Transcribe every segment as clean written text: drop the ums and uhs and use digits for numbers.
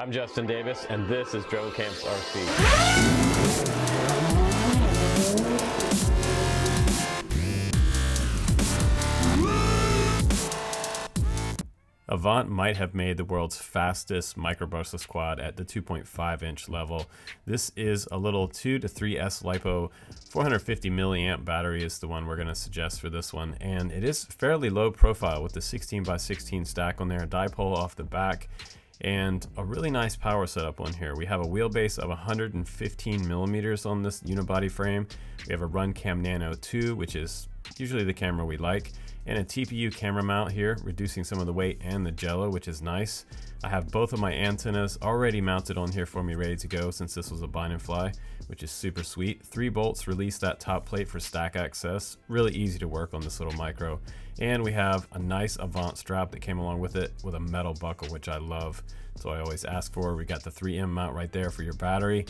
I'm Justin Davis, and this is Drone Camps RC. Avant might have made the world's fastest micro brushless quad at the 2.5 inch level. This is a little 2 to 3S LiPo 450 milliamp battery is the one we're going to suggest for this one, and it is fairly low profile with the 16x16 stack on there, a dipole off the back, and a really nice power setup on here. We have a wheelbase of 115 millimeters on this unibody frame. We have a Runcam Nano 2, which is usually the camera we like, and a TPU camera mount here, reducing some of the weight and the jello, which is nice. I have both of my antennas already mounted on here for me, ready to go, since this was a bind and fly, which is super sweet. 3 bolts release that top plate for stack access. Really easy to work on this little micro. And we have a nice Avant strap that came along with it with a metal buckle, which I love. So I always ask for. We got the 3M mount right there for your battery.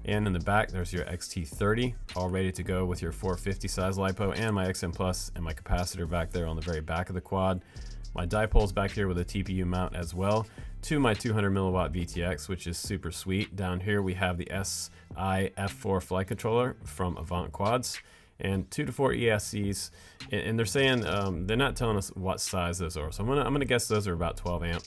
And in the back, there's your XT30, all ready to go with your 450 size LiPo, and my XM Plus and my capacitor back there on the very back of the quad. My dipole's back here with a TPU mount as well, to my 200 milliwatt VTX, which is super sweet. Down here we have the SI F4 flight controller from Avant Quads, and 2 to 4 ESCs, and they're saying they're not telling us what size those are, so I'm gonna guess those are about 12 amp.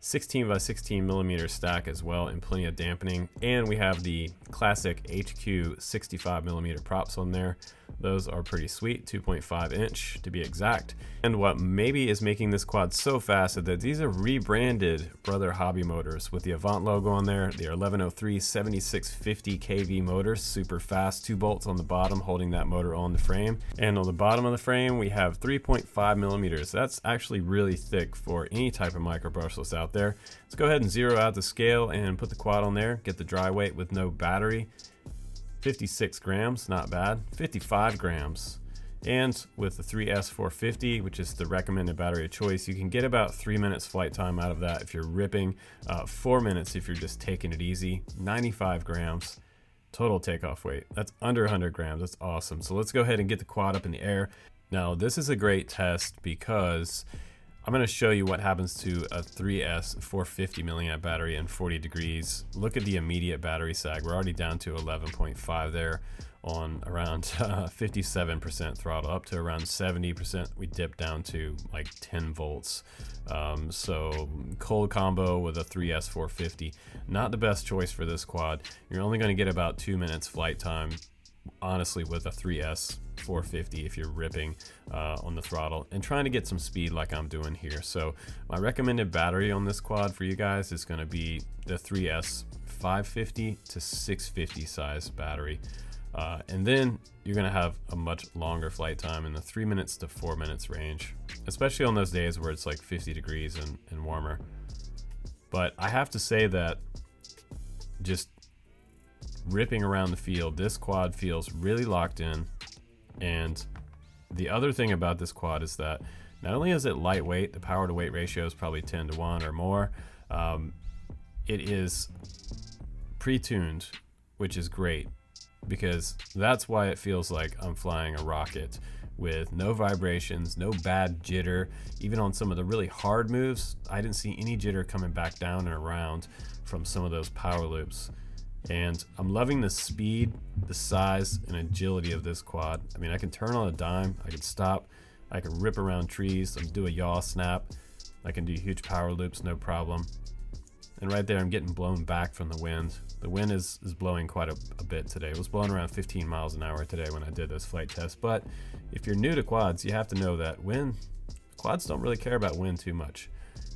16x16 millimeter stack as well, and plenty of dampening. And we have the classic HQ 65 millimeter props on there. Those are pretty sweet, 2.5 inch to be exact. And what maybe is making this quad so fast is that these are rebranded Brother Hobby motors with the Avant logo on there. They are 1103 7650 kV motors, super fast, 2 bolts on the bottom holding that motor on the frame. And on the bottom of the frame, we have 3.5 millimeters. That's actually really thick for any type of micro brushless out there. Let's go ahead and zero out the scale and put the quad on there, get the dry weight with no battery. 56 grams, not bad. 55 grams. And with the 3S 450, which is the recommended battery of choice, you can get about 3 minutes flight time out of that if you're ripping, 4 minutes if you're just taking it easy. 95 grams total takeoff weight. That's under 100 grams. That's awesome. So let's go ahead and get the quad up in the air. Now, this is a great test because I'm going to show you what happens to a 3S 450 milliamp battery in 40 degrees. Look at the immediate battery sag. We're already down to 11.5 there on around 57% throttle, up to around 70%. We dip down to like 10 volts. So cold combo with a 3S 450, not the best choice for this quad. You're only going to get about 2 minutes flight time, honestly, with a 3S 450 if you're ripping on the throttle and trying to get some speed like I'm doing here. So my recommended battery on this quad for you guys is going to be the 3S 550 to 650 size battery, and then you're going to have a much longer flight time in the 3 minutes to 4 minutes range, especially on those days where it's like 50 degrees and warmer. But I have to say that just ripping around the field, this quad feels really locked in. And the other thing about this quad is that not only is it lightweight, the power to weight ratio is probably 10 to 1 or more, it is pre-tuned, which is great because that's why it feels like I'm flying a rocket with no vibrations, no bad jitter. Even on some of the really hard moves, I didn't see any jitter coming back down and around from some of those power loops. And I'm loving the speed, the size, and agility of this quad. I mean, I can turn on a dime, I can stop, I can rip around trees, I can do a yaw snap, I can do huge power loops, no problem. And right there, I'm getting blown back from the wind. The wind is blowing quite a bit today. It was blowing around 15 miles an hour today when I did this flight test. But if you're new to quads, you have to know that quads don't really care about wind too much,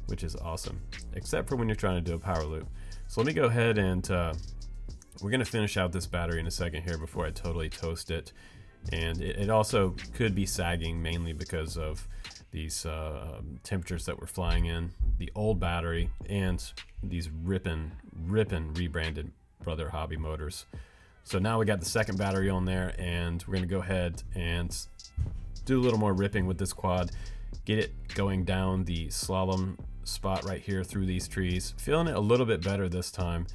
which is awesome, except for when you're trying to do a power loop. So let me go ahead and we're going to finish out this battery in a second here before I totally toast it. And it also could be sagging mainly because of these temperatures that we're flying in, the old battery, and these ripping rebranded Brother Hobby motors. So now we got the second battery on there, and we're going to go ahead and do a little more ripping with this quad, get it going down the slalom spot right here through these trees. Feeling it a little bit better this time.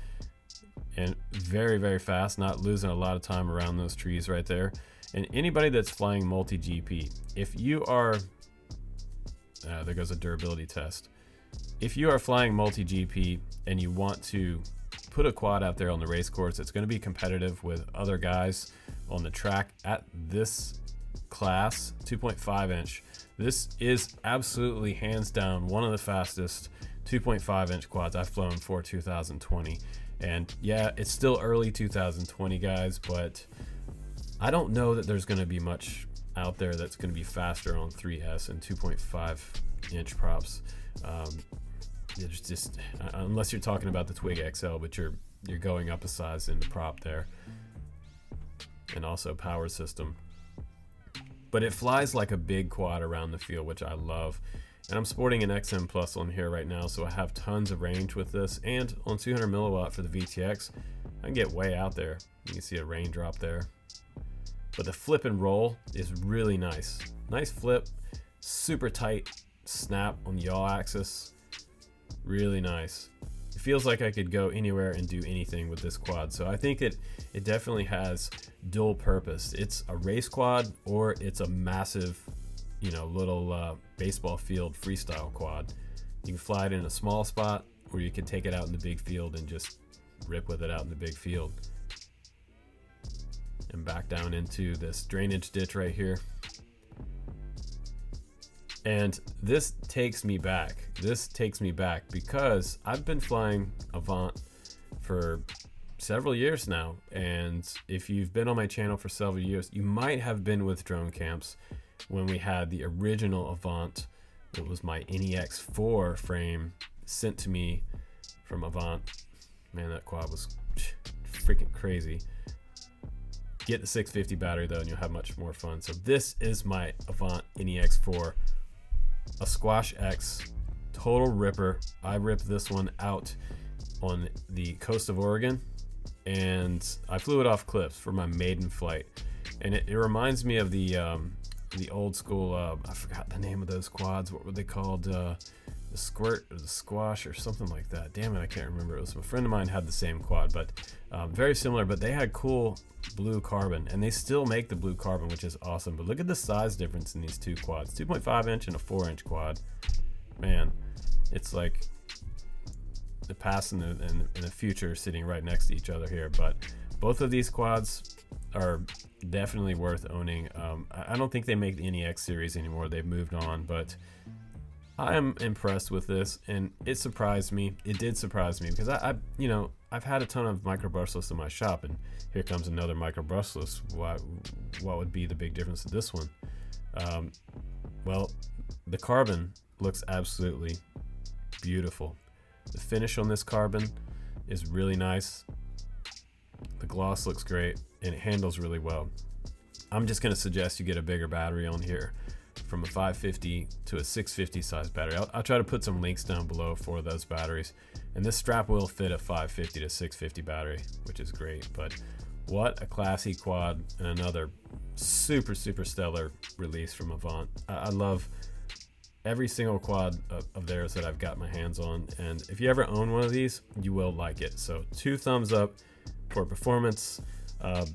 And very, very fast, not losing a lot of time around those trees right there. And anybody that's flying multi-GP, if you are, there goes a durability test. if you are flying multi-GP and you want to put a quad out there on the race course, it's going to be competitive with other guys on the track at this class, 2.5 inch. This is absolutely hands down one of the fastest 2.5 inch quads I've flown for 2020. And yeah, it's still early 2020, guys, but I don't know that there's going to be much out there that's going to be faster on 3S and 2.5 inch props. It's just, unless you're talking about the Twig XL, but you're going up a size in the prop there, and also power system. But it flies like a big quad around the field, which I love. And I'm sporting an XM Plus on here right now, so I have tons of range with this. And on 200 milliwatt for the VTX, I can get way out there. You can see a raindrop there. But the flip and roll is really nice. Nice flip, super tight snap on the yaw axis. Really nice. It feels like I could go anywhere and do anything with this quad. So I think it definitely has dual purpose. It's a race quad, or it's a massive, you know, little baseball field freestyle quad. You can fly it in a small spot, or you can take it out in the big field and just rip with it out in the big field. And back down into this drainage ditch right here. And this takes me back. This takes me back because I've been flying Avant for several years now. And if you've been on my channel for several years, you might have been with drone camps when we had the original Avant. It was my NEX4 frame sent to me from Avant. Man, that quad was freaking crazy. Get the 650 battery though, and you'll have much more fun. So this is my Avant NEX4, a Squash X, total ripper. I ripped this one out on the coast of Oregon, and I flew it off cliffs for my maiden flight. And it reminds me of the old school, I forgot the name of those quads. What were they called? The Squirt or the Squash or something like that. Damn it, I can't remember. It was a friend of mine had the same quad, but very similar, but they had cool blue carbon, and they still make the blue carbon, which is awesome. But look at the size difference in these two quads, 2.5 inch and a 4 inch quad. Man, it's like the past and the future sitting right next to each other here. But both of these quads are definitely worth owning. I don't think they make the NEX series anymore. They've moved on, but I am impressed with this, and it surprised me. It did surprise me because I've had a ton of micro brushless in my shop, and here comes another micro brushless. What would be the big difference to this one? Well, the carbon looks absolutely beautiful. The finish on this carbon is really nice. The gloss looks great, and it handles really well. I'm just going to suggest you get a bigger battery on here, from a 550 to a 650 size battery. I'll try to put some links down below for those batteries. And this strap will fit a 550 to 650 battery, which is great. But what a classy quad, and another super stellar release from Avant. I love every single quad of theirs that I've got my hands on, and if you ever own one of these, you will like it. So 2 thumbs up for performance.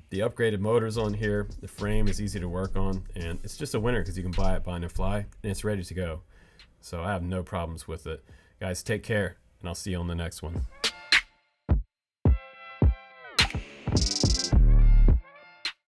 The upgraded motors on here, the frame is easy to work on, and it's just a winner because you can buy it, bind and fly, and it's ready to go. So I have no problems with it. Guys, take care, and I'll see you on the next one.